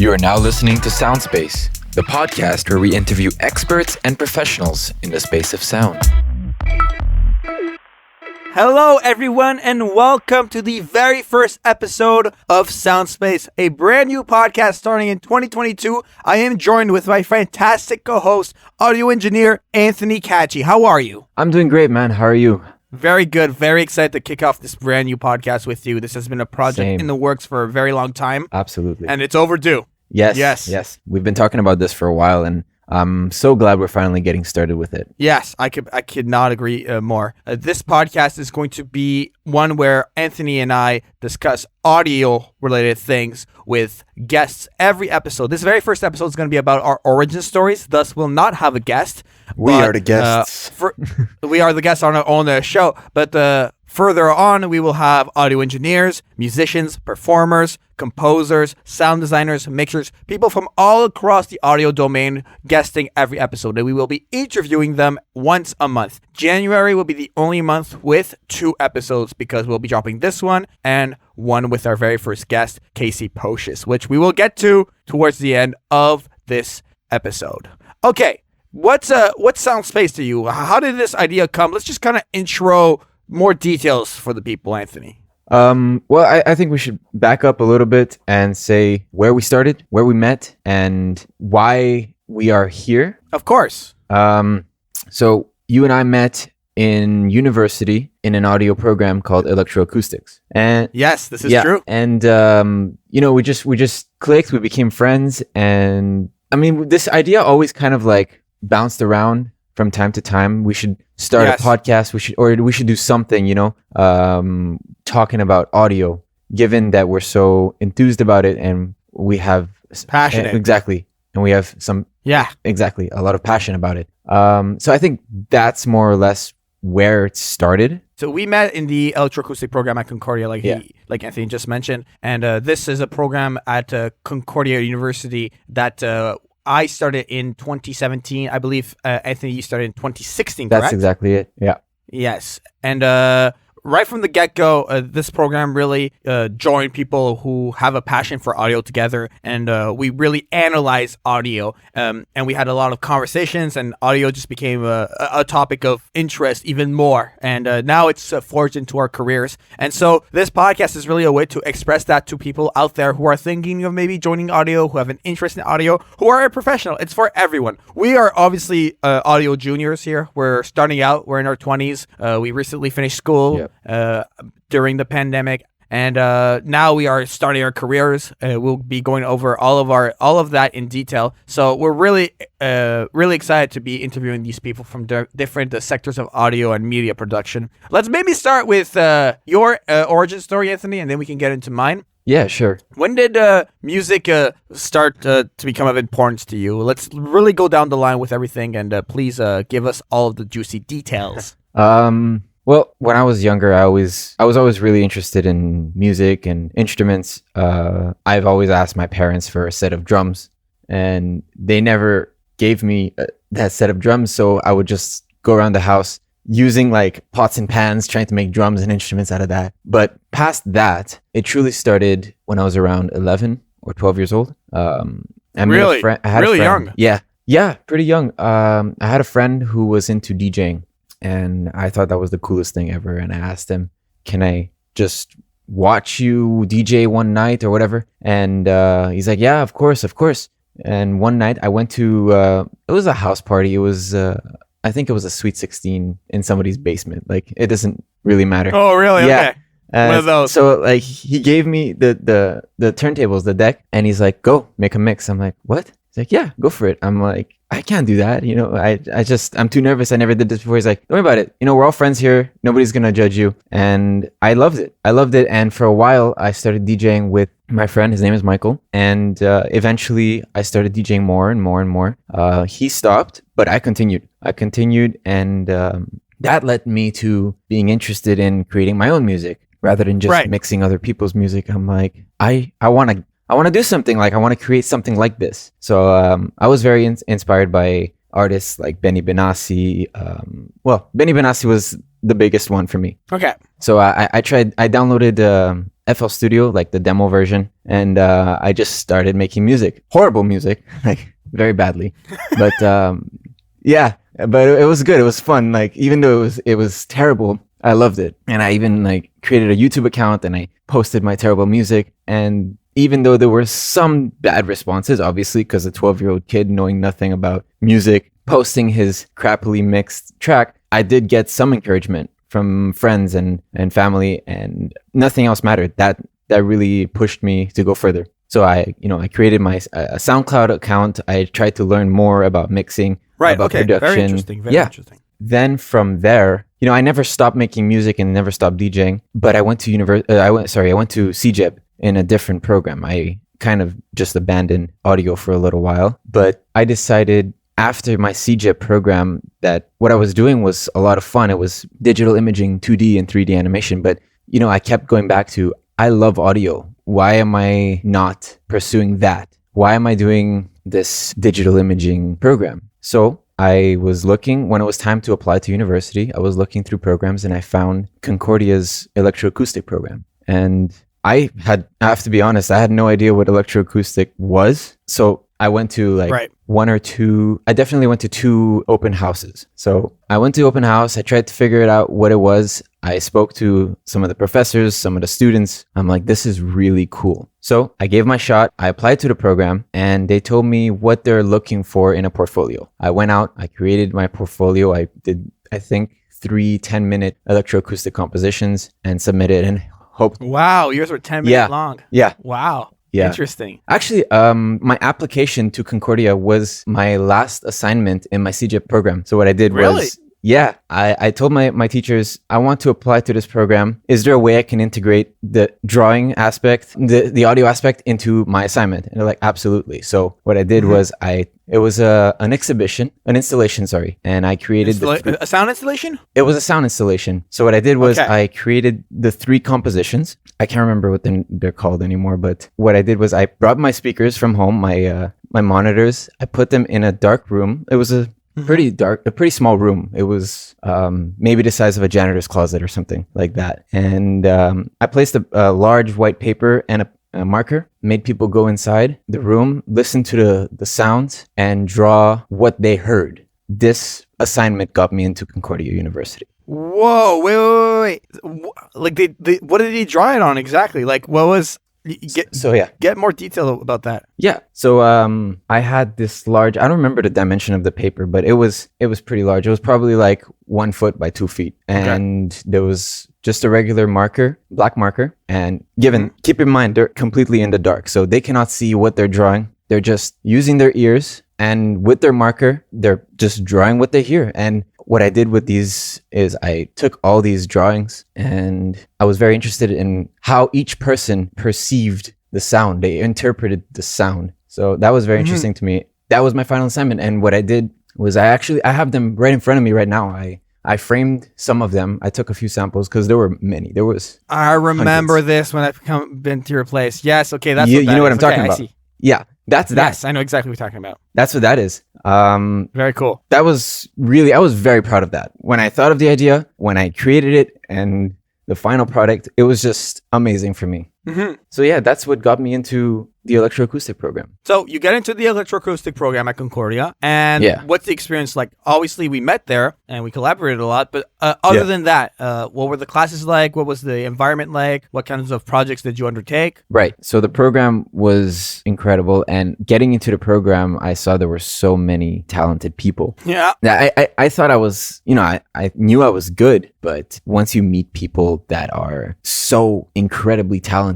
You are now listening to Soundspace, the podcast where we interview experts and professionals in the space of sound. Hello, everyone, and welcome to the very first episode of Soundspace, a brand new podcast starting in 2022. I am joined with my fantastic co-host, audio engineer Anthony Caci. How are you? I'm doing great, man. How are you? Very good. Very excited to kick off this brand new podcast with you. This has been a project Same. in the works for a very long time. Absolutely. And it's overdue. Yes. We've been talking about this for a while, and I'm so glad we're finally getting started with it. Yes, I could not agree more. This podcast is going to be one where Anthony and I discuss audio-related things with guests every episode. This very first episode is going to be about our origin stories, thus we'll not have a guest. We are the guests. We are the guests on the show, but further on, we will have audio engineers, musicians, performers, composers, sound designers, mixers, people from all across the audio domain guesting every episode, and we will be interviewing them once a month. January will be the only month with 2 episodes because we'll be dropping this one and one with our very first guest, Caci, which we will get to towards the end of this episode. Okay, what's Soundspace to you? How did this idea come? Let's just kind of intro more details for the people, Anthony. Well, I think we should back up a little bit and say where we started, where we met, and why we are here. Of course. So you and I met in university in an audio program called electroacoustics. And yes, this is true. And we just clicked, we became friends, and I mean, this idea always kind of like bounced around from time to time. We should start a podcast. We should do something, talking about audio, given that we're so enthused about it and we have passionate. Exactly. And we have a lot of passion about it. So I think that's more or less where it started. So we met in the electroacoustic program at Concordia, like Anthony just mentioned. And this is a program at Concordia University that I started in 2017. I believe, Anthony, you started in 2016, correct? That's exactly it. Yeah. Yes. And right from the get-go, this program really joined people who have a passion for audio together, and we really analyze audio, and we had a lot of conversations, and audio just became a topic of interest even more, and now it's forged into our careers. And so this podcast is really a way to express that to people out there who are thinking of maybe joining audio, who have an interest in audio, who are a professional. It's for everyone. We are obviously audio juniors here. We're starting out. We're in our 20s. We recently finished school. Yep. During the pandemic, and now we are starting our careers. We'll be going over all of that in detail. So we're really excited to be interviewing these people from different sectors of audio and media production. Let's maybe start with your origin story, Anthony, and then we can get into mine. Yeah, sure. When did music start to become of importance to you? Let's really go down the line with everything, and please give us all of the juicy details. Well, when I was younger, I was always really interested in music and instruments. I've always asked my parents for a set of drums, and they never gave me that set of drums. So I would just go around the house using like pots and pans, trying to make drums and instruments out of that. But past that, it truly started when I was around 11 or 12 years old. Really? Really young? Yeah, pretty young. I had a friend who was into DJing. And I thought that was the coolest thing ever. And I asked him, can I just watch you DJ one night or whatever? And he's like, yeah, of course. And one night I went to, it was a house party. It was, I think it was a Sweet 16 in somebody's basement. Like, it doesn't really matter. Oh, really? Yeah. Okay. One of those. So like he gave me the turntables, the deck, and he's like, go make a mix. I'm like, what? He's like, yeah, go for it. I'm like, I can't do that. I'm too nervous. I never did this before. He's like, don't worry about it. We're all friends here. Nobody's going to judge you. And I loved it. And for a while, I started DJing with my friend. His name is Michael. And eventually, I started DJing more and more and more. He stopped, but I continued. And that led me to being interested in creating my own music rather than just mixing other people's music. I'm like, I want to do something, like I want to create something like this. So I was very inspired by artists like Benny Benassi. Well, Benny Benassi was the biggest one for me. Okay. So I downloaded FL Studio, like the demo version, and I just started making music. Horrible music, like very badly. But yeah, but it was good. It was fun. Like even though it was terrible, I loved it. And I even like created a YouTube account and I posted my terrible music. And even though there were some bad responses, obviously, because a 12-year-old kid knowing nothing about music, posting his crappily mixed track, I did get some encouragement from friends and family, and nothing else mattered. That really pushed me to go further. So I created my a SoundCloud account. I tried to learn more about mixing, about production. Very interesting. Very interesting. Then from there, I never stopped making music and never stopped DJing. But I went to I went to CJEB in a different program. I kind of just abandoned audio for a little while, but I decided after my CJEB program that what I was doing was a lot of fun. It was digital imaging, 2D and 3D animation. But, I kept going back to, I love audio. Why am I not pursuing that? Why am I doing this digital imaging program? So I was looking, when it was time to apply to university, I was looking through programs and I found Concordia's electroacoustic program. And I have to be honest, I had no idea what electroacoustic was. So I went to I definitely went to 2 open houses. So I went to open house. I tried to figure it out what it was. I spoke to some of the professors, some of the students. I'm like, this is really cool. So I gave my shot. I applied to the program and they told me what they're looking for in a portfolio. I went out, I created my portfolio. I did, I think, 3 10-minute electroacoustic compositions and submitted and hoped. Wow, yours were 10 minutes long. Yeah. Wow. Yeah. Interesting. Actually, my application to Concordia was my last assignment in my CJEP program. So what I did was, I told my teachers, I want to apply to this program. Is there a way I can integrate the drawing aspect, the audio aspect into my assignment? And they're like, absolutely. So what I did was it was an installation, and I created a sound installation? It was a sound installation. So what I did was I created the 3 compositions. I can't remember what they're called anymore, but what I did was I brought my speakers from home, my monitors. I put them in a dark room. It was a pretty small room. It was maybe the size of a janitor's closet or something like that. And I placed a large white paper and a marker, made people go inside the room, listen to the sounds, and draw what they heard. This assignment got me into Concordia University. Whoa, wait. Like, what did he draw it on exactly? Like, what was... Get more detail about that. Yeah. So I had this large, I don't remember the dimension of the paper, but it was pretty large. It was probably like 1 foot by 2 feet. And there was just a regular marker, black marker. And keep in mind, they're completely in the dark. So they cannot see what they're drawing. They're just using their ears. And with their marker, they're just drawing what they hear. And what I did with these is I took all these drawings and I was very interested in how each person perceived the sound. They interpreted the sound. So that was very interesting to me. That was my final assignment. And what I did was I have them right in front of me right now. I framed some of them. I took a few samples because there were many. There was I remember hundreds. This when I've been to your place. Yes. Okay. That's you know what I'm talking about. I see. Yeah. That's that. Yes, I know exactly what you're talking about. That's what that is. Very cool. That was I was very proud of that. When I thought of the idea, when I created it, and the final product, it was just amazing for me. So yeah, that's what got me into the electroacoustic program. So you get into the electroacoustic program at Concordia, and what's the experience like? Obviously, we met there and we collaborated a lot, but other than that, what were the classes like? What was the environment like? What kinds of projects did you undertake? Right. So the program was incredible, and getting into the program, I saw there were so many talented people. Yeah. I thought I was, I knew I was good, but once you meet people that are so incredibly talented,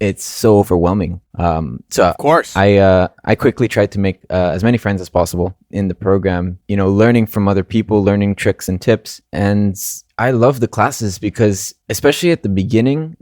it's so overwhelming. So of course, I quickly tried to make as many friends as possible in the program, learning from other people, learning tricks and tips. And I love the classes because, especially at the beginning,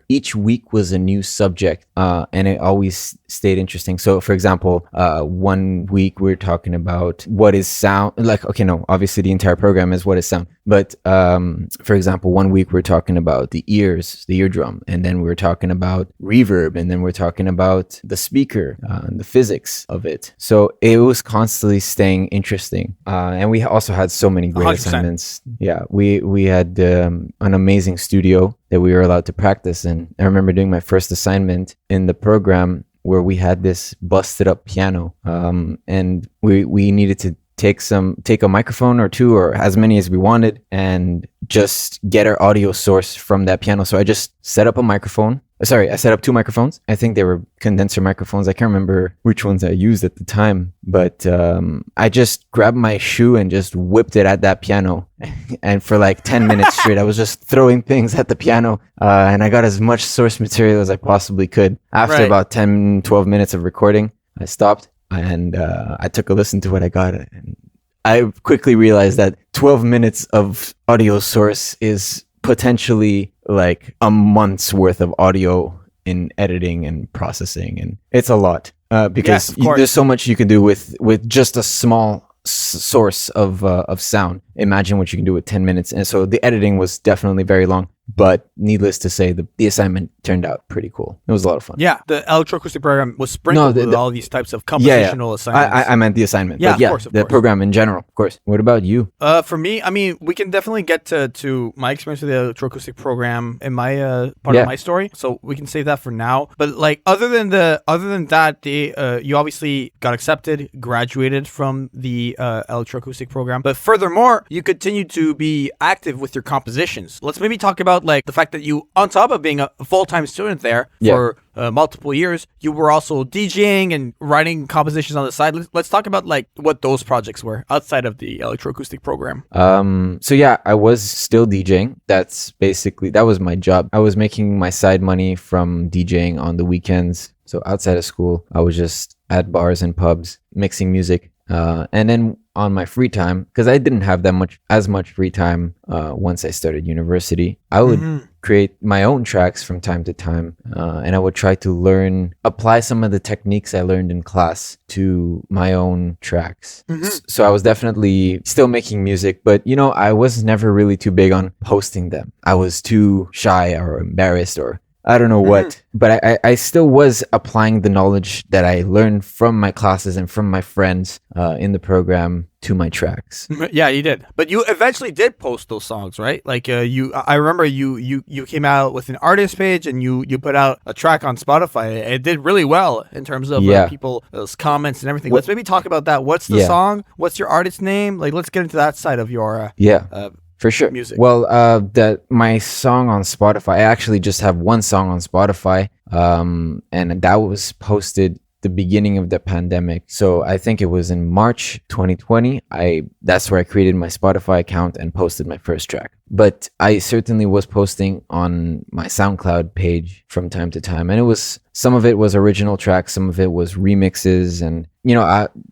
each week was a new subject, and it always stayed interesting. So, for example, 1 week we're talking about what is sound. Like, okay, no, obviously the entire program is what is sound. But for example, 1 week we're talking about the eardrum, and then we're talking about about reverb, and then we're talking about the speaker and the physics of it. So it was constantly staying interesting. And we also had so many great 100%. assignments. Yeah, we had an amazing studio that we were allowed to practice in. I remember doing my first assignment in the program where we had this busted up piano, and we needed to take a microphone or two, or as many as we wanted, and just get our audio source from that piano. So I just set up a microphone. I set up 2 microphones. I think they were condenser microphones. I can't remember which ones I used at the time, but I just grabbed my shoe and just whipped it at that piano. And for like 10 minutes straight, I was just throwing things at the piano, and I got as much source material as I possibly could. After about 10, 12 minutes of recording, I stopped and I took a listen to what I got. And I quickly realized that 12 minutes of audio source is potentially like a month's worth of audio in editing and processing, and it's a lot because there's so much you can do with just a small source of sound. Imagine what you can do with 10 minutes. And so the editing was definitely very long, but needless to say, the assignment turned out pretty cool. It was a lot of fun. Yeah, the electroacoustic program was sprinkled with all these types of compositional assignments. I meant the assignment. Yeah, but of course. The program in general, of course. What about you? For me, I mean, we can definitely get to my experience with the electroacoustic program in my part of my story. So we can save that for now. But like, other than that, you obviously got accepted, graduated from the electroacoustic program. But furthermore, you continue to be active with your compositions. Let's maybe talk about like the fact that you, on top of being a full-time student there for multiple years, you were also DJing and writing compositions on the side. Let's talk about like what those projects were outside of the electroacoustic program. So yeah, I was still DJing. That was my job. I was making my side money from DJing on the weekends. So outside of school, I was just at bars and pubs mixing music. And then on my free time, because I didn't have as much free time once I started university, I would create my own tracks from time to time, and I would try to apply some of the techniques I learned in class to my own tracks. So I was definitely still making music, but I was never really too big on posting them. I was too shy or embarrassed, or I don't know what, but I still was applying the knowledge that I learned from my classes and from my friends in the program to my tracks. Yeah, you did. But you eventually did post those songs, right? Like I remember you came out with an artist page and you put out a track on Spotify. It did really well in terms of people's comments and everything. Let's maybe talk about that. What's the song? What's your artist name? Like, let's get into that side of your for sure. Music. Well, my song on Spotify, I actually just have one song on Spotify, and that was posted the beginning of the pandemic. So I think it was in March 2020. That's where I created my Spotify account and posted my first track. But I certainly was posting on my SoundCloud page from time to time, and some of it was original tracks, some of it was remixes, and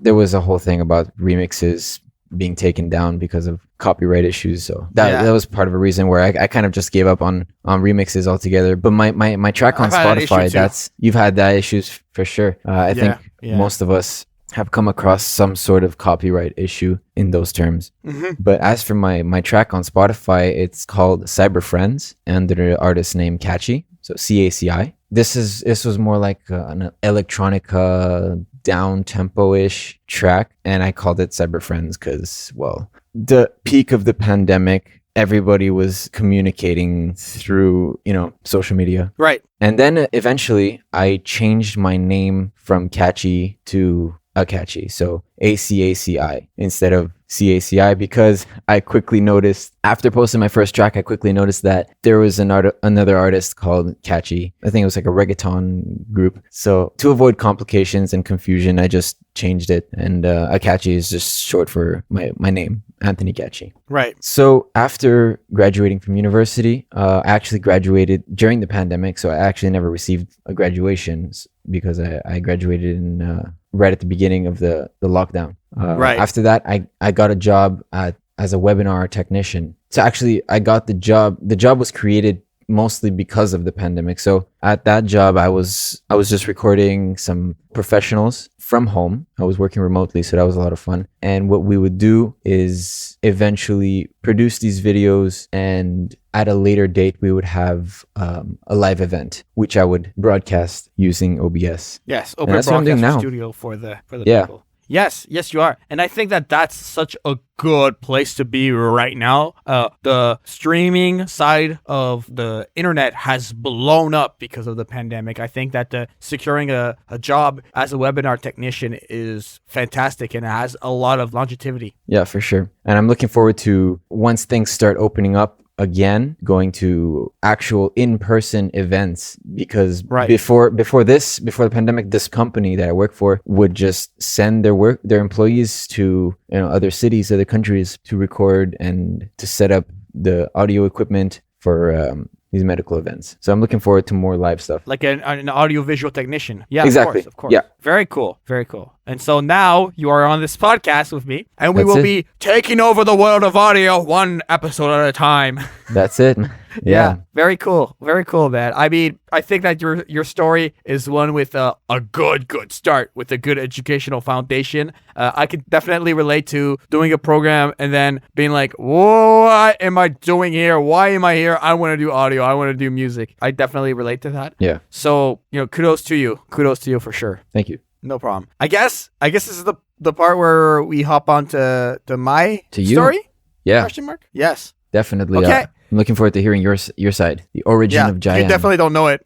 there was a whole thing about remixes being taken down because of copyright issues. So that was part of a reason where I kind of just gave up on remixes altogether. But my track on Spotify, you've had that issues for sure. I think most of us have come across some sort of copyright issue in those terms. But as for my track on Spotify, it's called Cyber Friends under the artist name Caci. So CACI. This was more like an electronica down tempo-ish track, and I called it Cyber Friends because, well, the peak of the pandemic, everybody was communicating through social media, right? And then eventually I changed my name from Caci to Caci, so ACACI instead of CACI, because I quickly noticed, after posting my first track, that there was another artist called Caci. I think it was like a reggaeton group. So to avoid complications and confusion, I just changed it, and Caci is just short for my name, Anthony Caci. Right. So after graduating from university, I actually graduated during the pandemic, so I actually never received a graduation because I graduated in right at the beginning of the lockdown. Right. After that, I got a job as a webinar technician. So actually, I got the job. The job was created mostly because of the pandemic. So at that job, I was just recording some professionals from home. I was working remotely, so that was a lot of fun. And what we would do is eventually produce these videos, and at a later date, we would have a live event, which I would broadcast using OBS. Yes, And open that's what I'm doing broadcast now. studio for the Yeah. people. Yes, you are. And I think that that's such a good place to be right now. The streaming side of the internet has blown up because of the pandemic. I think that securing a job as a webinar technician is fantastic and it has a lot of longevity. Yeah, for sure. And I'm looking forward to, once things start opening up again, going to actual in-person events, because before the pandemic, this company that I work for would just send their employees to other cities, other countries to record and to set up the audio equipment for these medical events. So I'm looking forward to more live stuff. Like an audiovisual technician. Yeah, exactly. Of course. Yeah. Very cool. Very cool. And so now you are on this podcast with me, and we That's will it. be taking over the world of audio one episode at a time. That's it. Yeah. Very cool. Very cool, man. I mean, I think that your story is one with a good start, with a good educational foundation. I can definitely relate to doing a program and then being like, what am I doing here? Why am I here? I want to do audio. I want to do music. I definitely relate to that. Yeah. So, kudos to you. Kudos to you for sure. Thank you. No problem. I guess this is the part where we hop on to my To you? story? Yeah. Question mark? Yes. Definitely. Okay. I'm looking forward to hearing your side, the origin of Jaian. You definitely don't know it.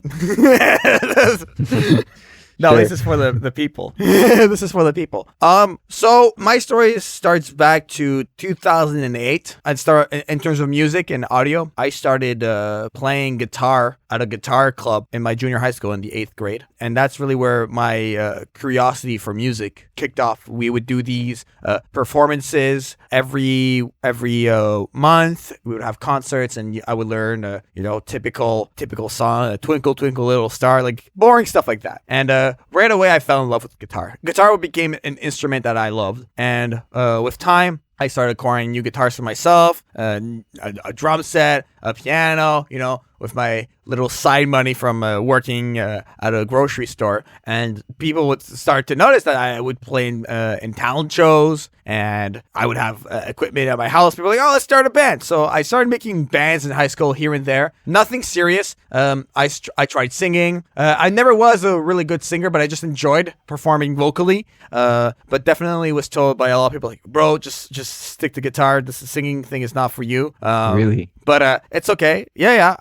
No, Sure. this is for the people. This is for the people. So my story starts back to 2008. I'd start in terms of music and audio. I started playing guitar at a guitar club in my junior high school in the 8th grade, and that's really where my curiosity for music kicked off. We would do these performances every month. We would have concerts, and I would learn typical song, Twinkle Twinkle Little Star, like boring stuff like that. And right away I fell in love with guitar. Guitar became an instrument that I loved, and with time I started acquiring new guitars for myself, a drum set, a piano, with my little side money from working at a grocery store. And people would start to notice that I would play in talent shows, and I would have equipment at my house. People were like, oh, let's start a band. So I started making bands in high school here and there. Nothing serious. I tried singing. I never was a really good singer, but I just enjoyed performing vocally. But definitely was told by a lot of people, like, bro, just stick to guitar. This singing thing is not for you. Really? But it's okay. Yeah.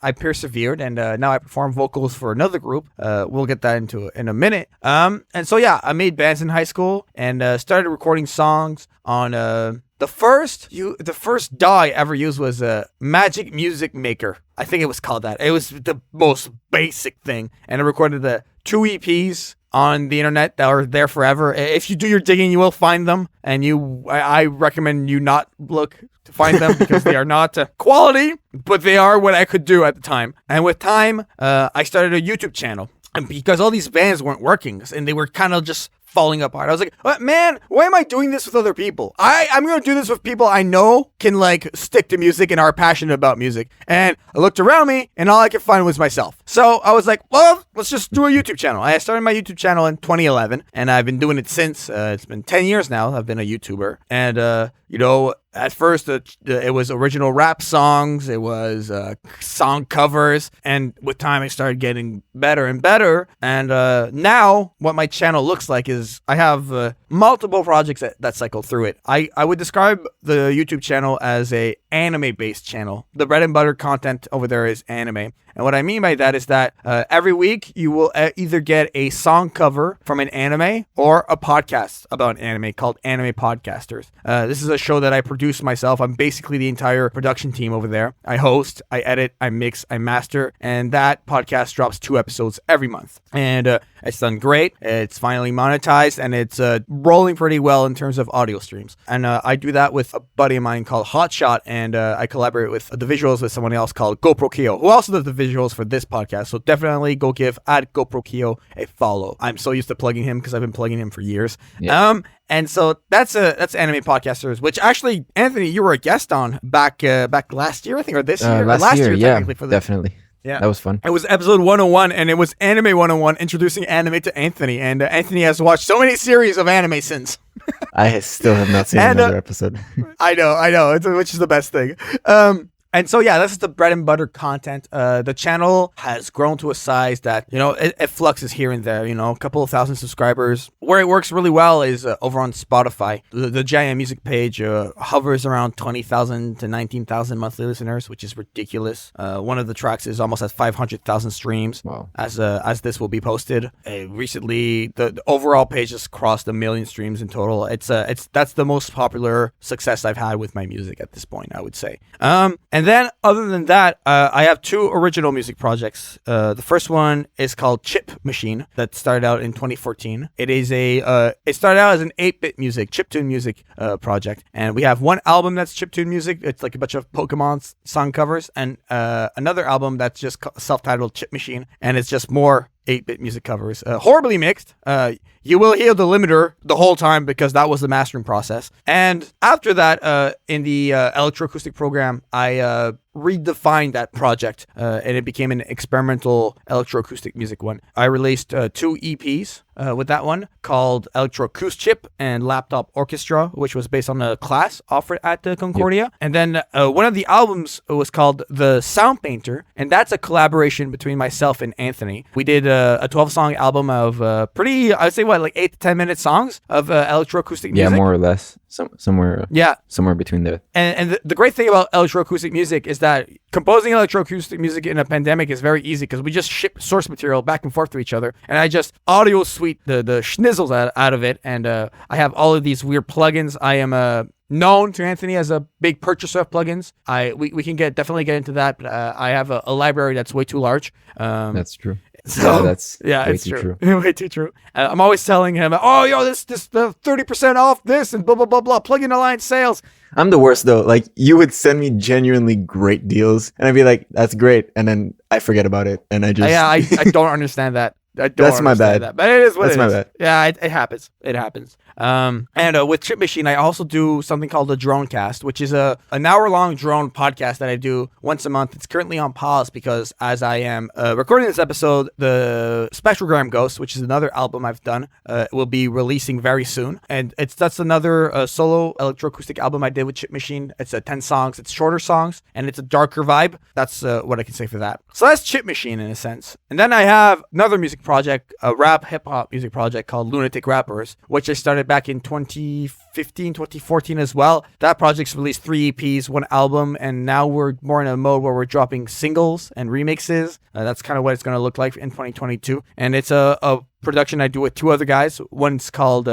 I persevered, and now I perform vocals for another group. We'll get that into in a minute. And so yeah, I made bands in high school and started recording songs on the first DAW I ever used was a Magic Music Maker. I think it was called that. It was the most basic thing, and I recorded the 2 EPs on the internet that are there forever. If you do your digging, you will find them, and I recommend you not look to find them because they are not quality, but they are what I could do at the time. And with time, I started a YouTube channel, and because all these bands weren't working and they were kind of just falling apart, I was like, man, why am I doing this with other people? I'm going to do this with people I know can stick to music and are passionate about music. And I looked around me and all I could find was myself. So I was like, well, let's just do a YouTube channel. I started my YouTube channel in 2011 and I've been doing it since. It's been 10 years now. I've been a YouTuber. And, at first it was original rap songs. It was song covers. And with time, I started getting better and better. And now what my channel looks like is I have multiple projects that cycle through it. I would describe the YouTube channel as a anime-based channel. The bread and butter content over there is anime. And what I mean by that is that every week you will either get a song cover from an anime or a podcast about an anime called Anime Podcasters. This is a show that I produce myself. I'm basically the entire production team over there. I host, I edit, I mix, I master, and that podcast drops 2 episodes every month. And it's done great. It's finally monetized, and it's rolling pretty well in terms of audio streams. And I do that with a buddy of mine called Hotshot, and I collaborate with the visuals with someone else called GoPro Kyo, who also does the visuals for this podcast. So definitely go give at GoPro Kyo a follow. I'm so used to plugging him because I've been plugging him for years. Yeah. And so that's Anime Podcasters, which actually, Anthony, you were a guest on back last year, I think, or this year. Last year, yeah, for definitely. Yeah, that was fun. It was episode 101, and it was Anime 101, introducing anime to Anthony. And Anthony has watched so many series of anime since. I still have not seen another episode. I know, which is the best thing. And so, yeah, this is the bread and butter content. The channel has grown to a size that, it fluxes here and there, a couple of thousand subscribers. Where it works really well is over on Spotify. The Jaian music page hovers around 20,000 to 19,000 monthly listeners, which is ridiculous. One of the tracks is almost at 500,000 streams. Wow. As this will be posted. Recently, the overall page has crossed 1 million streams in total. That's the most popular success I've had with my music at this point, I would say. And then, other than that, I have 2 original music projects. The first one is called Chip Machine, that started out in 2014. It started out as an 8-bit music, chiptune music project. And we have one album that's chiptune music. It's like a bunch of Pokemon song covers. And another album that's just self-titled Chip Machine. And it's just more 8-bit music covers. Horribly mixed. You will hear the limiter the whole time because that was the mastering process. And after that, in the electroacoustic program, I redefined that project and it became an experimental electroacoustic music one. I released 2 EPs with that one called Electroacoustic and Laptop Orchestra, which was based on a class offered at the Concordia. Yep. And then one of the albums was called The Sound Painter, and that's a collaboration between myself and Anthony. We did a 12-song album of I'd say like 8 to 10 minute songs of electroacoustic music. Yeah, more or less. Somewhere between there. And the great thing about electroacoustic music is that composing electroacoustic music in a pandemic is very easy because we just ship source material back and forth to each other, and I just audio suite the schnizzles out of it, and I have all of these weird plugins. I am known to Anthony as a big purchaser of plugins. We can definitely get into that, but I have a library that's way too large. That's true. So, that's way it's too true. Way too true. I'm always telling him, this the 30% off this and blah, blah, blah, blah, plugin alliance sales. I'm the worst though. Like, you would send me genuinely great deals and I'd be like, that's great. And then I forget about it. And I just... I don't understand that. That's my bad. That, but it is what That's it is. my bad. Yeah, it happens. It happens. And with Chip Machine, I also do something called the Drone Cast, which is an hour-long drone podcast that I do once a month. It's currently on pause because as I am recording this episode, the Spectrogram Ghost, which is another album I've done, will be releasing very soon. And that's another solo electroacoustic album I did with Chip Machine. It's 10 songs. It's shorter songs, and it's a darker vibe. That's what I can say for that. So that's Chip Machine in a sense. And then I have another music project, a rap hip-hop music project called Lunatic Rappers, which I started back in 2015, 2014 as well. That project's released 3 EPs, 1 album, and now we're more in a mode where we're dropping singles and remixes. That's kind of what it's going to look like in 2022. And it's a production I do with 2 other guys. One's called,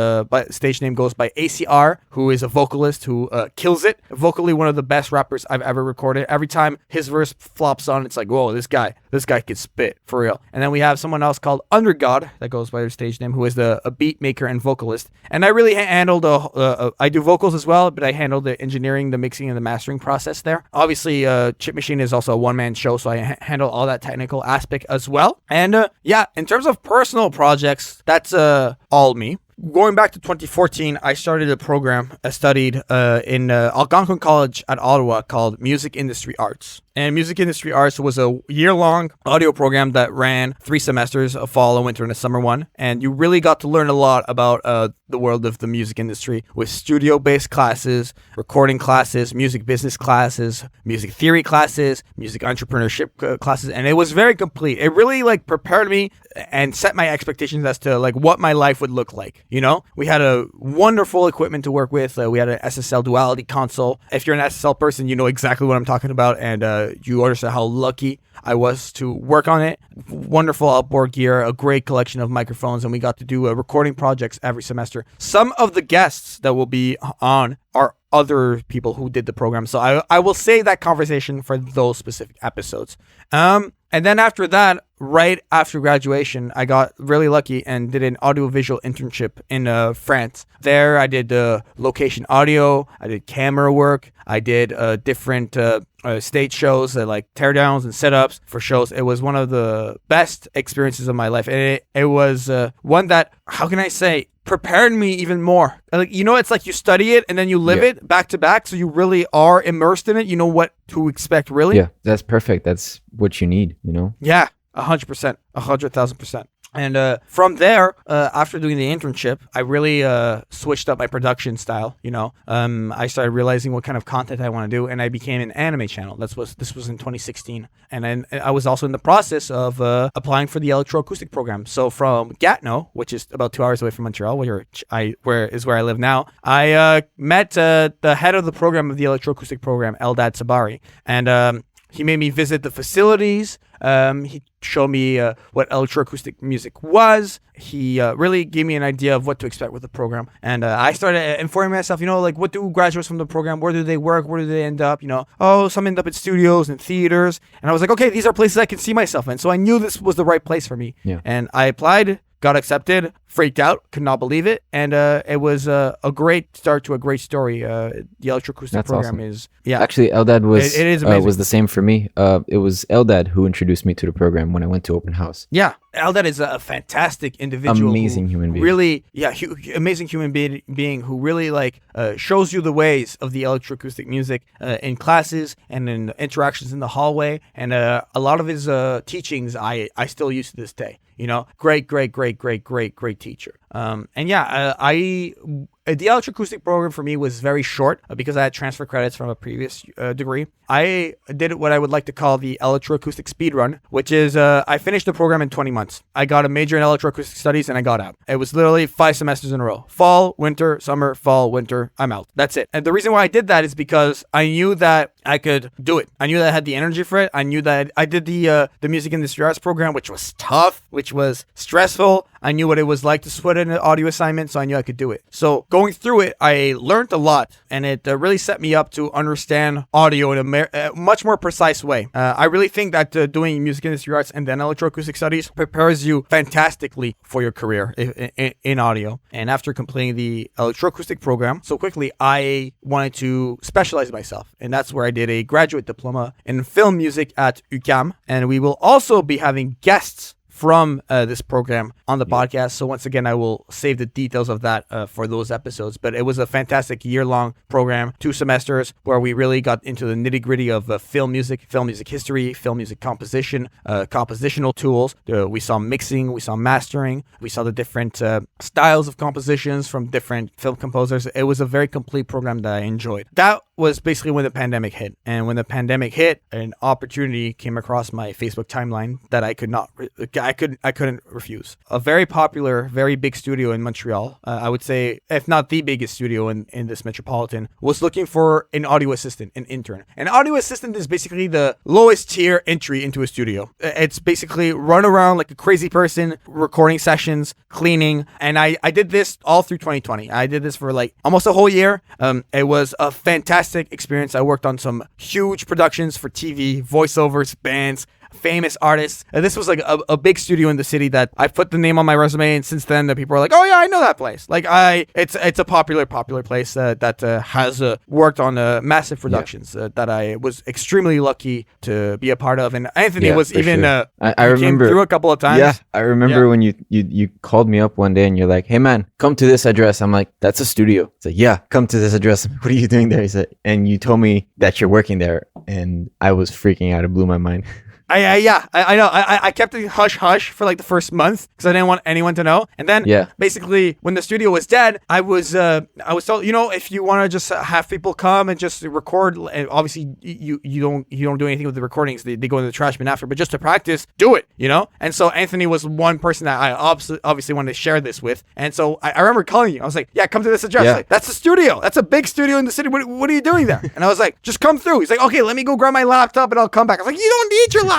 stage name goes by ACR, who is a vocalist who kills it. Vocally, one of the best rappers I've ever recorded. Every time his verse flops on, it's like, whoa, this guy can spit, for real. And then we have someone else called Undergod, that goes by their stage name, who is a beat maker and vocalist. And I really handled, I do vocals as well, but I handle the engineering, the mixing, and the mastering process there. Obviously, Chip Machine is also a one-man show, so I handle all that technical aspect as well. And in terms of personal projects, that's all me. Going back to 2014, I started a program I studied in Algonquin College at Ottawa called Music Industry Arts. And Music Industry Arts was a year-long audio program that ran 3 semesters, a fall, a winter, and a summer one. And you really got to learn a lot about the world of the music industry with studio-based classes, recording classes, music business classes, music theory classes, music entrepreneurship classes. And it was very complete. It really prepared me and set my expectations as to what my life would look like. We had a wonderful equipment to work with. We had an SSL duality console. If you're an SSL person, you know exactly what I'm talking about. And you understand how lucky I was to work on it. Wonderful outboard gear, a great collection of microphones, and we got to do recording projects every semester. Some of the guests that will be on are other people who did the program. So I will save that conversation for those specific episodes. And then after that, right after graduation, I got really lucky and did an audiovisual internship in France. There, I did location audio, I did camera work, I did different stage shows, like teardowns and setups for shows. It was one of the best experiences of my life. And it was one that, how can I say, prepared me even more. Like, you know, it's like you study it and then you live it back to back. So you really are immersed in it. You know what to expect, really. Yeah, that's perfect. That's what you need, you know? Yeah, 100%, 100,000%. And from there, after doing the internship, I really switched up my production style. You know, I started realizing what kind of content I want to do, and I became an anime channel. This was in 2016, and then I was also in the process of applying for the electroacoustic program. So from Gatineau, which is about 2 hours away from Montreal, where I live now, I met the head of the program of the electroacoustic program, Eldad Sabari, and he made me visit the facilities. He showed me what electroacoustic music was. He really gave me an idea of what to expect with the program. And I started informing myself, you know, like, what do graduates from the program, where do they work, where do they end up, you know? Oh, some end up in studios and theaters. And I was like, okay, these are places I can see myself in. So I knew this was the right place for me. Yeah. And I applied, got accepted, freaked out, could not believe it. And it was a great start to a great story. The electroacoustic program is, Actually, Eldad was, it is amazing. Was the same for me. It was Eldad who introduced me to the program when I went to open house. Yeah. Eldad is a fantastic individual. Amazing human being. Really, amazing human being who really shows you the ways of the electroacoustic music in classes and in interactions in the hallway. And a lot of his teachings I still use to this day. You know, great teacher. The electroacoustic program for me was very short because I had transfer credits from a previous degree. I did what I would like to call the electroacoustic speed run, which is I finished the program in 20 months. I got a major in electroacoustic studies and I got out. It was literally 5 semesters in a row. Fall, winter, summer, fall, winter, I'm out. That's it. And the reason why I did that is because I knew that I could do it. I knew that I had the energy for it. I knew that I did the music industry arts program, which was tough, which was stressful. I knew what it was like to sweat in an audio assignment, so I knew I could do it. So going through it, I learned a lot, and it really set me up to understand audio in a much more precise way. I really think that doing music industry arts and then electroacoustic studies prepares you fantastically for your career in audio. And after completing the electroacoustic program so quickly, I wanted to specialize myself, and that's where I did a graduate diploma in film music at UQAM, and we will also be having guests from this program on the podcast. So once again, I will save the details of that for those episodes. But it was a fantastic year-long program, 2 semesters, where we really got into the nitty-gritty of film music history, film music composition, compositional tools. We saw mixing, we saw mastering, we saw the different styles of compositions from different film composers. It was a very complete program that I enjoyed. That was basically when the pandemic hit. And when the pandemic hit, an opportunity came across my Facebook timeline that I couldn't refuse. A very popular, very big studio in Montreal, I would say, if not the biggest studio in this metropolitan, was looking for an audio assistant, an intern. An audio assistant is basically the lowest tier entry into a studio. It's basically run around like a crazy person, recording sessions, cleaning. And I did this all through 2020. I did this for like almost a whole year. It was a fantastic experience. I worked on some huge productions for TV, voiceovers, bands, famous artists. This was like a big studio in the city that I put the name on my resume, and since then the people are like, oh yeah, I know that place. Like it's a popular place that has worked on massive productions that I was extremely lucky to be a part of. And Anthony was even sure. I remember came through a couple of times. Yeah, I remember when you called me up one day and you're like, hey man, come to this address. I'm like, that's a studio. It's like, yeah, come to this address. What are you doing there? He said, and you told me that you're working there, and I was freaking out. It blew my mind. I know. I kept it hush for like the first month because I didn't want anyone to know. And then basically when the studio was dead, I was told, you know, if you want to just have people come and just record, and obviously you don't do anything with the recordings. They go in the trash bin after, but just to practice, do it, you know? And so Anthony was one person that I obviously wanted to share this with. And so I remember calling you. I was like, yeah, come to this address. Like, that's a studio. That's a big studio in the city. What are you doing there? And I was like, just come through. He's like, okay, let me go grab my laptop and I'll come back. I was like, you don't need your laptop.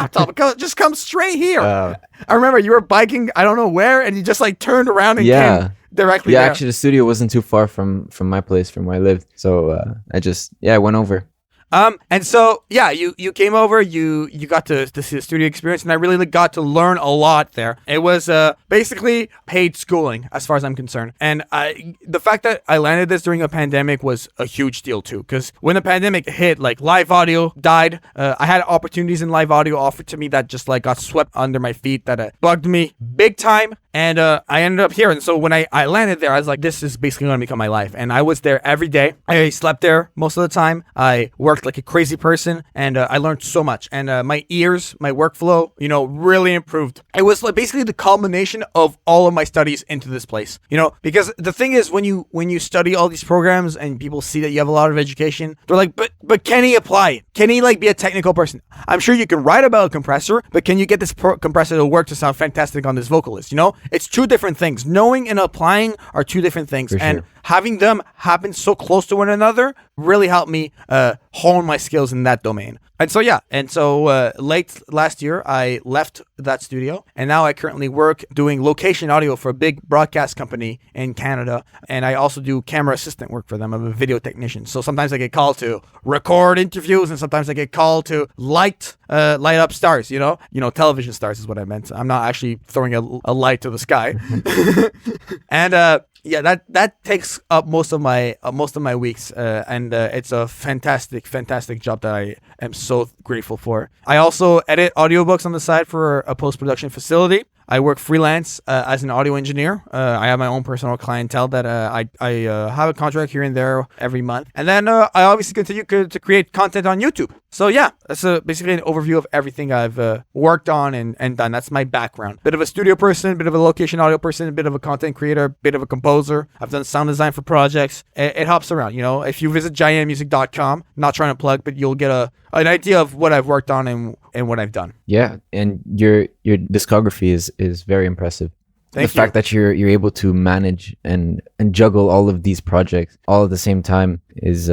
Just come straight here. I remember you were biking, I don't know where, and you just like turned around and came. directly Yeah, there. actually, the studio wasn't too far from my place, from where I lived. So I went over. And so yeah, you came over, you got to see the studio experience, and I really got to learn a lot there. It was basically paid schooling as far as I'm concerned, and the fact that I landed this during a pandemic was a huge deal too, because when the pandemic hit, like live audio died. I had opportunities in live audio offered to me that just like got swept under my feet, that bugged me big time. And I ended up here. And so when I landed there, I was like, this is basically going to become my life. And I was there every day. I slept there most of the time. I worked like a crazy person. And I learned so much. And my ears, my workflow, really improved. It was like basically the culmination of all of my studies into this place. Because the thing is, when you study all these programs and people see that you have a lot of education, they're like, but can he apply it? Can he like be a technical person? I'm sure you can write about a compressor, but can you get this compressor to work to sound fantastic on this vocalist? It's two different things. Knowing and applying are two different things. For And sure. having them happen so close to one another really helped me hone my skills in that domain. And so late last year, I left that studio, and now I currently work doing location audio for a big broadcast company in Canada, and I also do camera assistant work for them. I'm a video technician, so sometimes I get called to record interviews, and sometimes I get called to light up stars. Television stars is what I meant. I'm not actually throwing a light to the sky, and that takes up most of my weeks, and it's a fantastic job that I am so grateful for. I also edit audiobooks on the side for a post-production facility. I work freelance as an audio engineer. I have my own personal clientele that I have a contract here and there every month. And then I obviously continue to create content on YouTube. So yeah, that's basically an overview of everything I've worked on and done. That's my background. Bit of a studio person, bit of a location audio person, a bit of a content creator, bit of a composer. I've done sound design for projects. It hops around, If you visit jaianmusic.com, not trying to plug, but you'll get an idea of what I've worked on and what I've done. Yeah, and your discography is very impressive. Thank the you. fact that you're able to manage and juggle all of these projects all at the same time is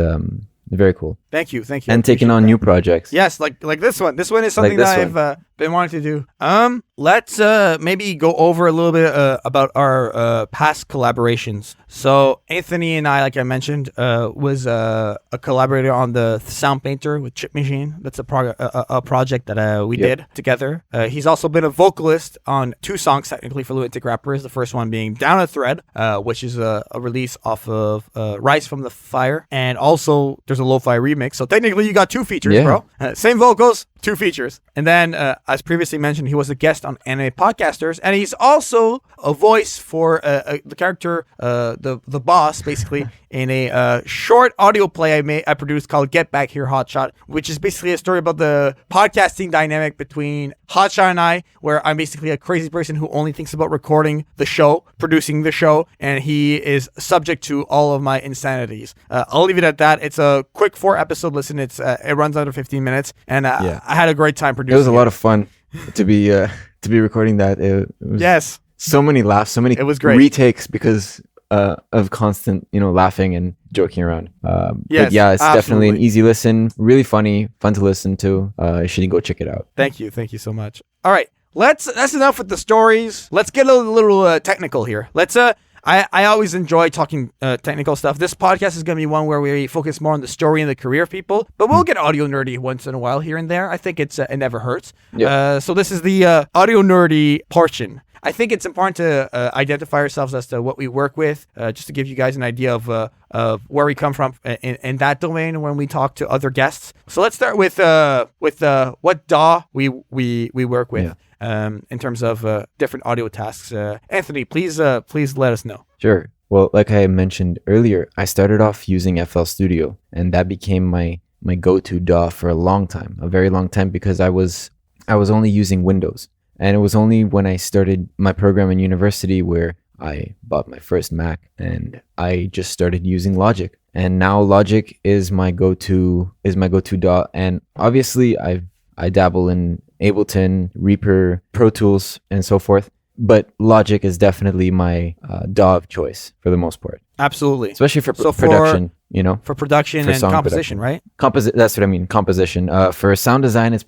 very cool. Thank you. And taking on new projects. Yes, like this one. This one is something Like that this I've been wanting to do. Let's maybe go over a little bit about our past collaborations. So Anthony and I, like I mentioned, was a collaborator on the Sound Painter with Chip Machine. That's a project that we did together. He's also been a vocalist on 2 songs technically for Lunatic Rappers. The first one being Down a Thread, which is a release off of Rise from the Fire, and also there's a lo-fi remix. So technically you got 2 features, bro. Same vocals, 2 features. And then, as previously mentioned, he was a guest on Anime Podcasters, and he's also a voice for the character, the boss, basically, in a short audio play I produced called Get Back Here, Hotshot, which is basically a story about the podcasting dynamic between Hotshot and I, where I'm basically a crazy person who only thinks about recording the show, producing the show, and he is subject to all of my insanities. I'll leave it at that. It's a quick 4-episode listen. It runs under 15 minutes, and I had a great time producing. It was a lot of fun to be recording that. It was Yes. so many laughs, so many It was great. retakes because of constant, laughing and joking around. Yes, but yeah, it's definitely an absolutely. easy listen, really funny, fun to listen to. You should go check it out. Thank you so much. All right, that's enough with the stories. Let's get a little technical here. I always enjoy talking technical stuff. This podcast is going to be one where we focus more on the story and the career of people, but we'll get audio nerdy once in a while here and there. I think it never hurts. Yeah. So this is the audio nerdy portion. I think it's important to identify ourselves as to what we work with, just to give you guys an idea of where we come from in that domain when we talk to other guests. So let's start with what DAW we work with. Yeah. In terms of different audio tasks. Anthony, please let us know. Sure. Well, like I mentioned earlier, I started off using FL Studio, and that became my go-to DAW for a long time, a very long time, because I was only using Windows. And it was only when I started my program in university where I bought my first Mac and I just started using Logic. And now Logic is my go-to DAW. And obviously I dabble in Ableton, Reaper, Pro Tools, and so forth. But Logic is definitely my DAW of choice for the most part. Absolutely. especially for So for- production. You know, For production For and song composition, production. right? That's what I mean. Composition. For sound design, it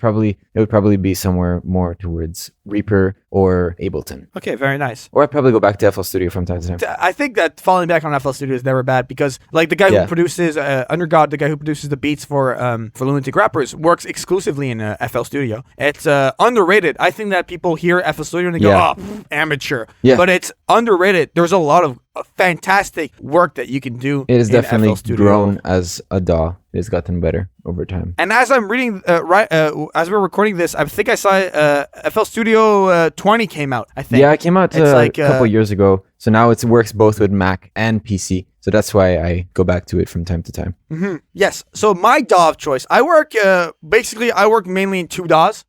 would probably be somewhere more towards Reaper or Ableton. Okay, very nice. Or I'd probably go back to FL Studio from time to time. I think that falling back on FL Studio is never bad because, like, the guy Yeah. who produces Undergod, the guy who produces the beats for Lunatic Rappers, works exclusively in FL Studio. It's underrated. I think that people hear FL Studio and they go, Yeah. "Oh, amateur." Yeah. But it's underrated. There's a lot of fantastic work that you can do. It has in definitely FL Studio. grown as a DAW. It has gotten better over time. And as I'm reading, as we're recording this, I think I saw FL Studio 20 came out. I think. Yeah, it came out It's a like, couple years ago. So now it works both with Mac and PC. So that's why I go back to it from time to time. Mm-hmm. Yes. So my DAW of choice, I work mainly in two DAWs.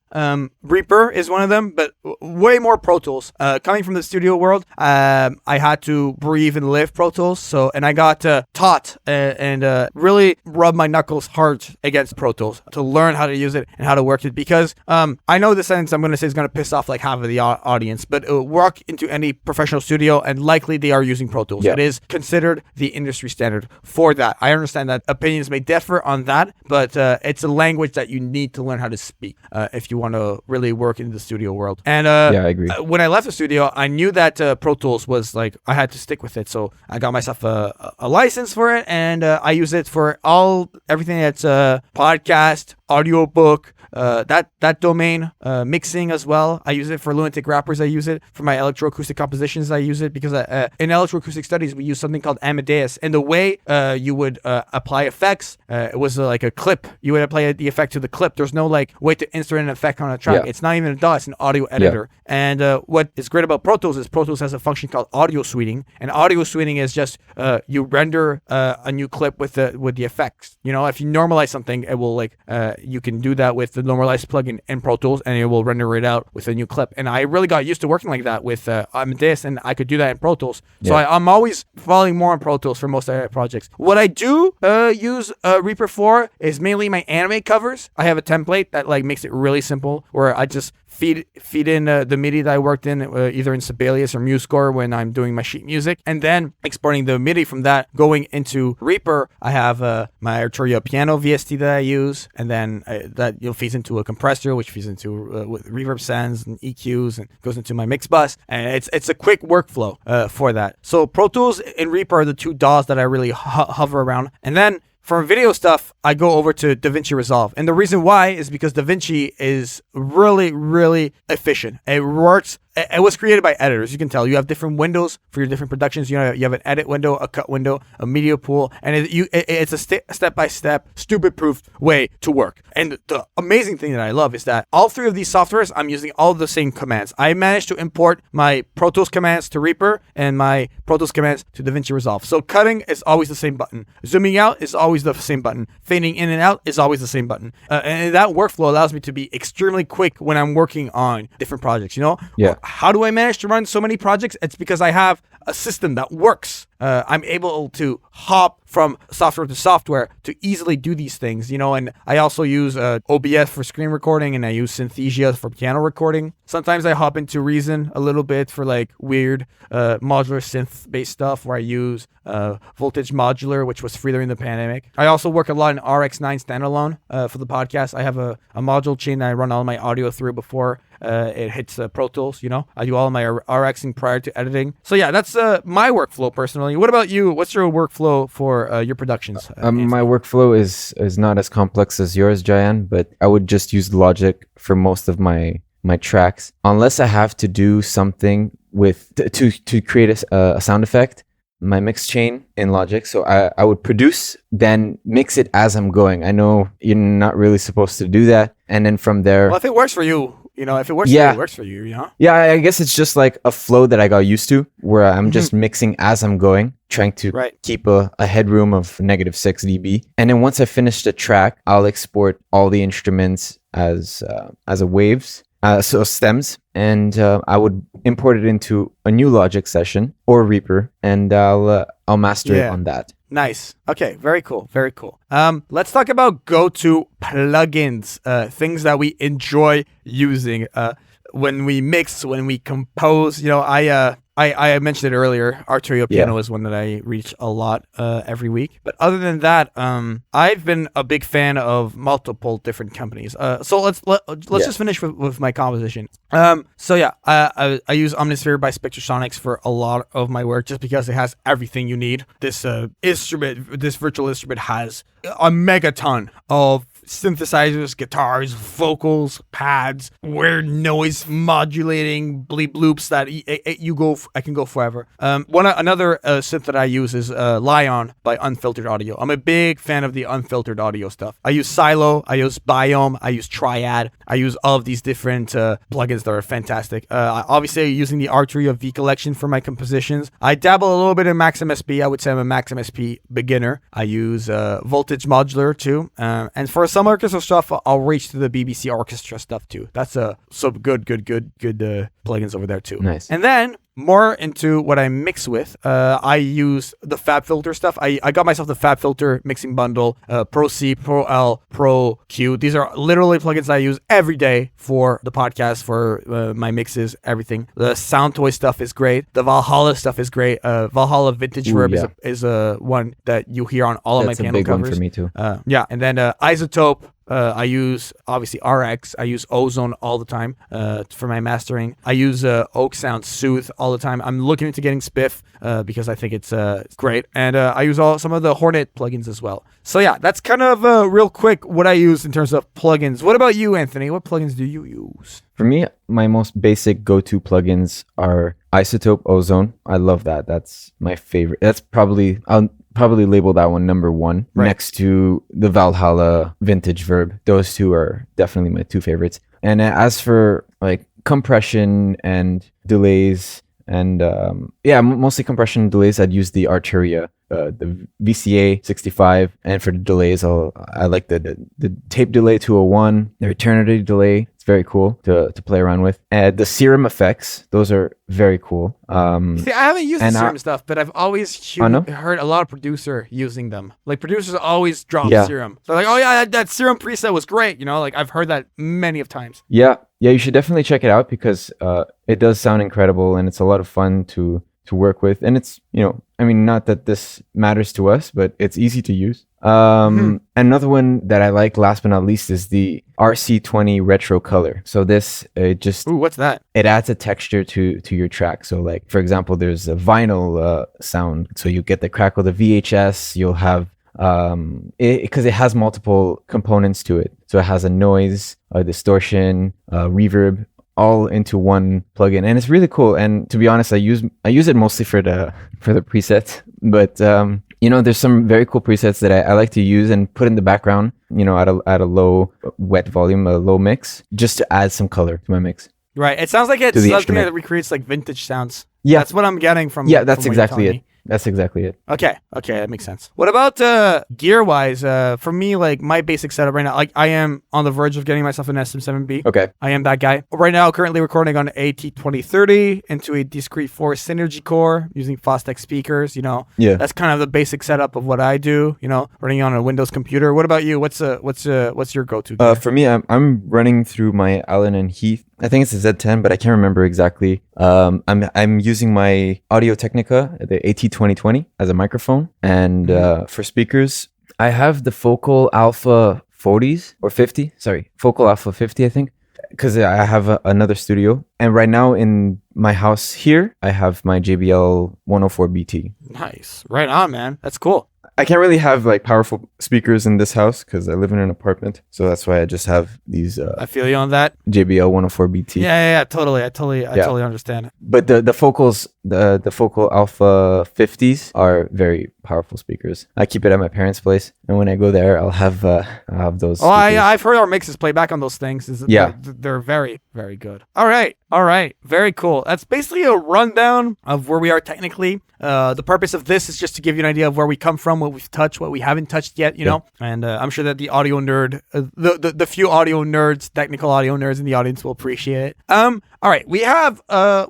Reaper is one of them, but way more Pro Tools. Coming from the studio world, I had to breathe and live Pro Tools. And I got taught and really rub my knuckles hard against Pro Tools to learn how to use it and how to work it. Because I know the sentence I'm going to say is going to piss off like half of the audience, but walk into any professional studio and likely they are using Pro Tools. Yeah. It is considered the industry standard for that. I understand that opinions may differ on that, but it's a language that you need to learn how to speak if you want to really work in the studio world. And Yeah, I agree. when I left the studio, I knew that Pro Tools was like, I had to stick with it. So I got myself a license for it, and I use it for everything that's podcast, audiobook, that domain, mixing as well. I use it for Lunatic Rappers. I use it for my electroacoustic compositions. I use it because in electroacoustic studies, we use something called Amadeus. And the way you would apply effects, it was like a clip. You would apply the effect to the clip. There's no like way to insert an effect on a track. Yeah. It's not even a DAW. It's an audio editor. And what is great about Pro Tools is Pro Tools has a function called audio suiting. And audio suiting is just you render a new clip with the effects. You know, if you normalize something, it will like you can do that with the normalized plugin in Pro Tools, and it will render it out with a new clip. And I really got used to working like that with Amadeus, and I could do that in Pro Tools. So Yeah. I'm always falling more on Pro Tools for most of my projects. What I do use Reaper for is mainly my anime covers. I have a template that like makes it really simple, where I just feed in the MIDI that I worked in either in Sibelius or MuseScore when I'm doing my sheet music, and then exporting the MIDI from that going into Reaper. I have my Arturia piano VST that I use, and then that feeds into a compressor, which feeds into with reverb sends and EQs and goes into my mix bus, and it's a quick workflow for that. So Pro Tools and Reaper are the two DAWs that I really hover around, and then for video stuff, I go over to DaVinci Resolve. And the reason why is because DaVinci is really, really efficient. It works. It was created by editors. You can tell you have different windows for your different productions. You know, you have an edit window, a cut window, a media pool, and it's a step-by-step, stupid-proof way to work. And the amazing thing that I love is that all three of these softwares, I'm using all the same commands. I managed to import my Pro Tools commands to Reaper and my Pro Tools commands to DaVinci Resolve. So cutting is always the same button. Zooming out is always the same button. Fading in and out is always the same button. And that workflow allows me to be extremely quick when I'm working on different projects, you know? Yeah. How do I manage to run so many projects? It's because I have a system that works. I'm able to hop from software to software to easily do these things, you know, and I also use OBS for screen recording, and I use Synthesia for piano recording. Sometimes I hop into Reason a little bit for like weird modular synth-based stuff, where I use Voltage Modular, which was free during the pandemic. I also work a lot in RX9 standalone for the podcast. I have a module chain that I run all my audio through before it hits Pro Tools, you know. I do all my RXing prior to editing. So yeah, that's my workflow personally. What about you? What's your workflow for your productions? My workflow is not as complex as yours, Jaian, but I would just use Logic for most of my tracks, unless I have to do something with to create a sound effect. My mix chain in Logic, so I would produce, then mix it as I'm going. I know you're not really supposed to do that, and then from there. Well, if it works for you, you know, if it works for you, it works for you, you know? Yeah, I guess it's just like a flow that I got used to, where I'm just mixing as I'm going, trying to keep a headroom of -6 dB. And then once I finish the track, I'll export all the instruments as waves, so stems, and I would import it into a new Logic session or Reaper, and I'll master it on that. Nice. Okay, very cool. Very cool. Let's talk about go-to plugins, things that we enjoy using when we mix, when we compose. You know, I mentioned it earlier. Arturio piano is one that I reach a lot every week. But other than that, I've been a big fan of multiple different companies. So let's just finish with my composition. I use Omnisphere by Spectrasonics for a lot of my work just because it has everything you need. This virtual instrument has a megaton of synthesizers, guitars, vocals, pads, weird noise modulating bleep loops that I can go forever. Another synth that I use is Lion by Unfiltered Audio. I'm a big fan of the unfiltered audio stuff. I use Silo, I use Biome, I use Triad, I use all of these different plugins that are fantastic. Obviously, using the Arturio V collection for my compositions. I dabble a little bit in Maxim SP. I would say I'm a Maxim SP beginner. I use Voltage Modular too, and for some orchestra stuff, I'll reach to the BBC Orchestra stuff too. That's some good plugins over there too. Nice. And then more into what I mix with, I use the FabFilter stuff. I got myself the FabFilter mixing bundle, Pro C, Pro L, Pro Q. These are literally plugins I use every day for the podcast, for my mixes, everything. The Sound Toy stuff is great. The Valhalla stuff is great. Valhalla Vintage Verb is one that you hear on all of my piano covers. That's a big one for me too. And then Isotope. I use obviously RX. I use Ozone all the time for my mastering. I use Oak Sound Soothe all the time. I'm looking into getting Spiff because I think it's great. And I use some of the Hornet plugins as well. So yeah, that's kind of real quick what I use in terms of plugins. What about you, Anthony? What plugins do you use? For me, my most basic go-to plugins are Isotope, Ozone. I love that. That's my favorite. I'll probably label that one number one next to the Valhalla Vintage Verb. Those two are definitely my two favorites. And as for like compression and delays and mostly compression and delays, I'd use the Arturia, the VCA 65. And for the delays, I like the tape delay 201, the eternity delay. It's very cool to play around with. And the Serum effects, those are very cool. See, I haven't used the Serum stuff, but I've always heard a lot of producer using them. Like producers always drop Serum. They're like, oh yeah, that Serum preset was great. Like I've heard that many of times. Yeah, you should definitely check it out because it does sound incredible and it's a lot of fun to work with. And it's, not that this matters to us, but it's easy to use. Another one that I like, last but not least, is the RC20 Retro Color. So this, what's that? It adds a texture to your track. So like, for example, there's a vinyl sound. So you get the crackle, the VHS, you'll have, because it has multiple components to it. So it has a noise, a distortion, reverb, all into one plugin, and it's really cool. And to be honest, I use it mostly for the presets, but there's some very cool presets that I like to use and put in the background, at a low wet volume, a low mix, just to add some color to my mix. Right. It sounds like it's something that recreates like vintage sounds. Yeah, that's what I'm getting from. Yeah, that's exactly it. That's exactly it. Okay, that makes sense. What about gear-wise? For me, like my basic setup right now, like I am on the verge of getting myself an SM7B. Okay. I am that guy. Right now, currently recording on an AT2030 into a discrete 4 Synergy core using Fostex speakers. That's kind of the basic setup of what I do. Running on a Windows computer. What about you? What's your go-to gear? For me, I'm running through my Allen and Heath. I think it's a Z10, but I can't remember exactly. I'm using my Audio Technica, the AT2020, as a microphone, and for speakers, I have the Focal Alpha 40s or 50. Sorry, Focal Alpha 50, I think, because I have another studio. And right now in my house here, I have my JBL 104 BT. Nice, right on, man. That's cool. I can't really have like powerful speakers in this house because I live in an apartment. So that's why I just have these. I feel you on that. JBL 104 BT. Yeah, totally. I totally understand. But the Focals, the Focal Alpha 50s are very powerful speakers. I keep it at my parents' place, and when I go there, I'll have those. Oh, I've heard our mixes play back on those things. They're very, very good. All right, very cool. That's basically a rundown of where we are technically. The purpose of this is just to give you an idea of where we come from, what we've touched, what we haven't touched yet, you know. And I'm sure that the audio nerd, the few audio nerds, technical audio nerds in the audience will appreciate it. All right, we have a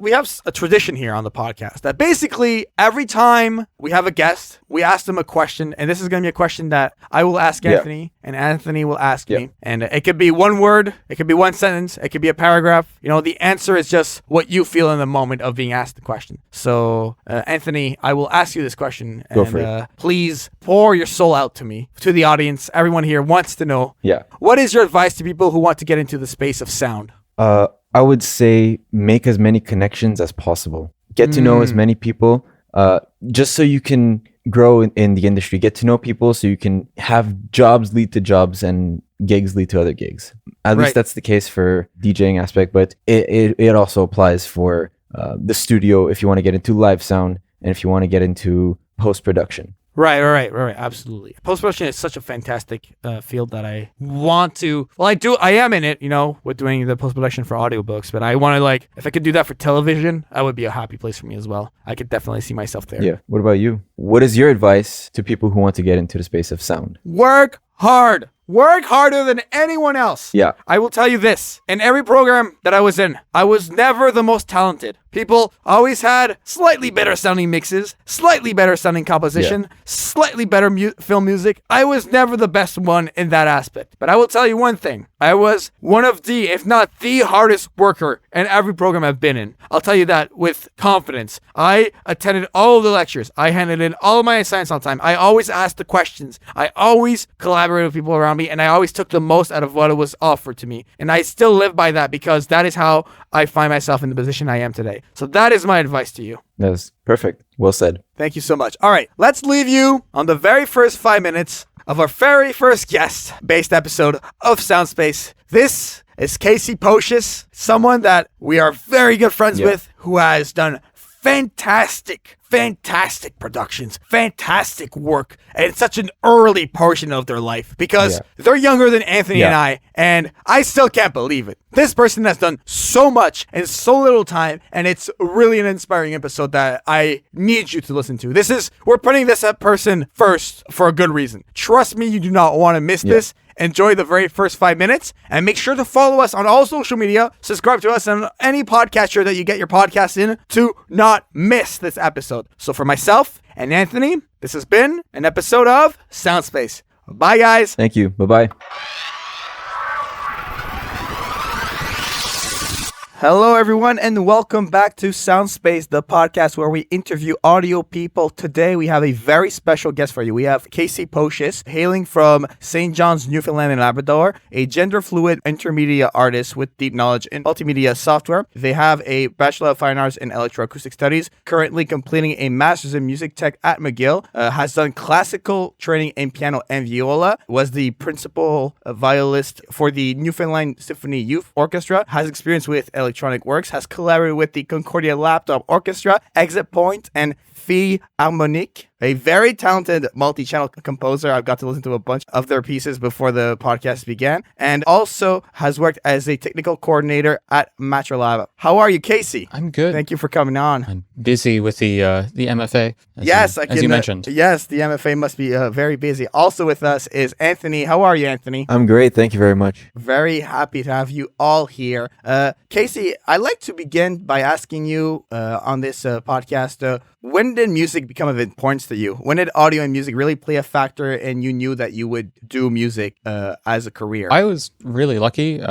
tradition here on the podcast. podcast. That basically every time we have a guest, we ask them a question, and this is going to be a question that I will ask Anthony, and Anthony will ask me. And it could be one word, it could be one sentence, it could be a paragraph. You know, the answer is just what you feel in the moment of being asked the question. So, Anthony, I will ask you this question, and please pour your soul out to me, to the audience. Everyone here wants to know. Yeah. What is your advice to people who want to get into the space of sound? I would say make as many connections as possible. Get to know as many people, just so you can grow in the industry. Get to know people so you can have jobs lead to jobs and gigs lead to other gigs. At least that's the case for DJing aspect, but it also applies for the studio if you want to get into live sound and if you want to get into post-production. Right. Absolutely. Post-production is such a fantastic field that I want to, I am in it, with doing the post-production for audiobooks, but I want to, if I could do that for television, that would be a happy place for me as well. I could definitely see myself there. Yeah. What about you? What is your advice to people who want to get into the space of sound? Work hard. Work harder than anyone else. Yeah. I will tell you this. In every program that I was in, I was never the most talented. People always had slightly better sounding mixes, slightly better sounding composition, slightly better film music. I was never the best one in that aspect. But I will tell you one thing. I was one of the, if not the hardest worker in every program I've been in. I'll tell you that with confidence. I attended all of the lectures. I handed in all of my assignments on time. I always asked the questions. I always collaborated with people around me, and I always took the most out of what was offered to me. And I still live by that because that is how I find myself in the position I am today. So that is my advice to you. That's perfect. Well said. Thank you so much. All right, let's leave you on the very first 5 minutes of our very first guest-based episode of Soundspace. This is Caci Pocious, someone that we are very good friends with, who has done fantastic productions, fantastic work, and it's such an early portion of their life because they're younger than Anthony and I still can't believe it. This person has done so much in so little time, and it's really an inspiring episode that I need you to listen to. We're putting this person first for a good reason. Trust me, you do not want to miss this. Enjoy the very first 5 minutes and make sure to follow us on all social media. Subscribe to us on any podcatcher that you get your podcast in to not miss this episode. So for myself and Anthony, this has been an episode of Soundspace. Bye, guys. Thank you. Bye-bye. Hello, everyone, and welcome back to Soundspace, the podcast where we interview audio people. Today, we have a very special guest for you. We have Caci Pocious, hailing from St. John's, Newfoundland and Labrador, a gender-fluid intermedia artist with deep knowledge in multimedia software. They have a Bachelor of Fine Arts in Electroacoustic Studies, currently completing a Master's in Music Tech at McGill, has done classical training in piano and viola, was the principal violist for the Newfoundland Symphony Youth Orchestra, has experience with electronic works, has collaborated with the Concordia Laptop Orchestra, Exit Point, and Philharmonique, a very talented multi-channel composer. I've got to listen to a bunch of their pieces before the podcast began, and also has worked as a technical coordinator at Matrolab. How are you, Caci? I'm good. Thank you for coming on. I'm busy with the MFA. As you mentioned. Yes, the MFA must be very busy. Also with us is Anthony. How are you, Anthony? I'm great. Thank you very much. Very happy to have you all here. Caci, I'd like to begin by asking you on this podcast, when did music become of importance to you? When did audio and music really play a factor and you knew that you would do music as a career? I was really lucky.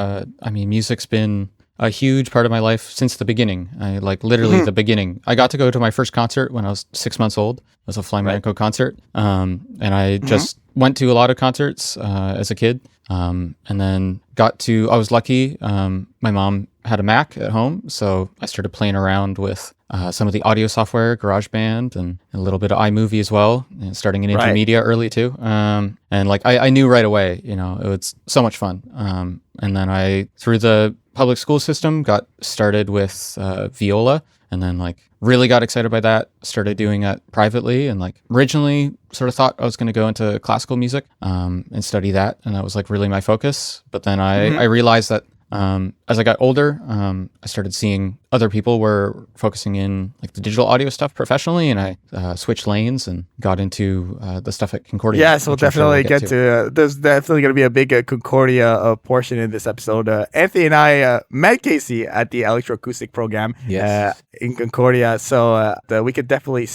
Music's been a huge part of my life since the beginning. Literally the beginning. I got to go to my first concert when I was 6 months old. It was a flamenco concert. And I just went to a lot of concerts as a kid. And then I was lucky. My mom had a Mac at home, so I started playing around with some of the audio software, GarageBand, and a little bit of iMovie as well, and starting in intermedia early too. I knew right away, it was so much fun. And then I, through the public school system, got started with viola, and then really got excited by that, started doing that privately, and originally sort of thought I was going to go into classical music and study that, and that was really my focus. But then I realized that as I got older, I started seeing other people were focusing in like the digital audio stuff professionally, and I switched lanes and got into the stuff at Concordia. Yes, we'll definitely get to. There's definitely going to be a big Concordia portion in this episode. Anthony and I met Caci at the electroacoustic program in Concordia, so we could definitely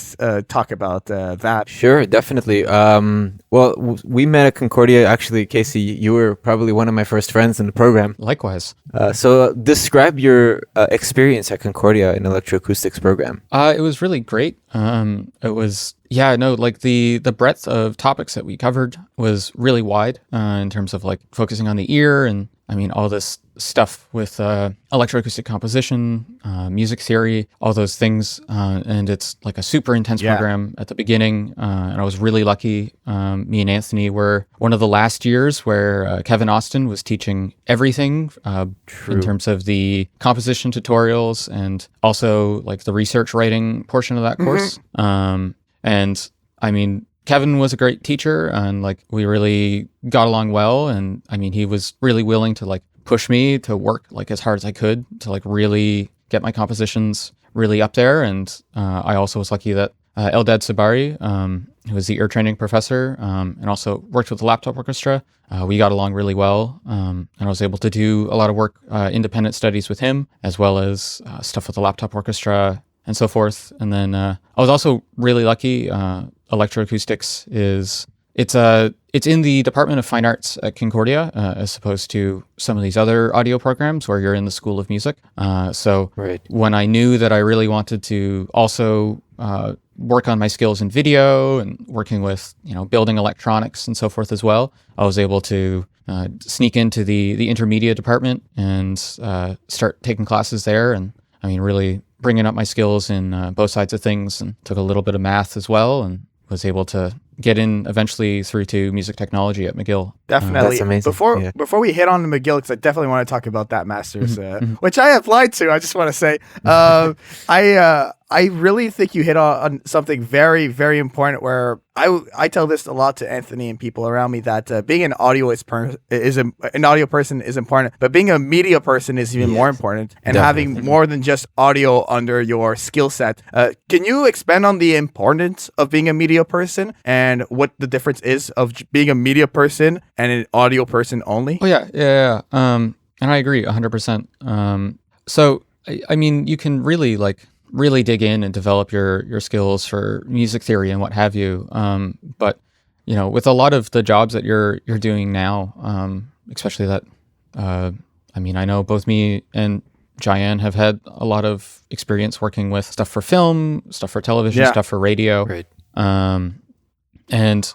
talk about that. Sure, definitely. We met at Concordia. Actually, Caci, you were probably one of my first friends in the program. Likewise. So describe your experience at Concordia in electroacoustics program. It was really great. It was, like the breadth of topics that we covered was really wide in terms of like focusing on the ear and all this stuff with electroacoustic composition, music theory, all those things. And it's like a super intense program at the beginning. And I was really lucky. Me and Anthony were one of the last years where Kevin Austin was teaching everything in terms of the composition tutorials and also like the research writing portion of that course. Kevin was a great teacher and like we really got along well. And he was really willing to like push me to work like as hard as I could to like really get my compositions really up there. And I also was lucky that Eldad Sabari, who was the ear training professor and also worked with the laptop orchestra, we got along really well. And I was able to do a lot of work, independent studies with him, as well as stuff with the laptop orchestra and so forth. And then I was also really lucky. Electroacoustics it's in the Department of Fine Arts at Concordia, as opposed to some of these other audio programs where you're in the School of Music. When I knew that I really wanted to also work on my skills in video and working with building electronics and so forth as well, I was able to sneak into the intermediate department and start taking classes there. And really bringing up my skills in both sides of things, and took a little bit of math as well, and was able to get in eventually through to music technology at McGill. Definitely. That's amazing. Before we hit on the McGill, because I definitely want to talk about that master's, which I applied to. I just want to say, I really think you hit on something very, very important. Where I tell this a lot to Anthony and people around me that being an audio an audio person is important, but being a media person is even more important. And having more than just audio under your skill set. Can you expand on the importance of being a media person and what the difference is of being a media person and an audio person only? Oh yeah. And I agree 100%. So you can really dig in and develop your skills for music theory and what have you. But with a lot of the jobs that you're doing now, especially that, I know both me and Jaian have had a lot of experience working with stuff for film, stuff for television, stuff for radio. Right. And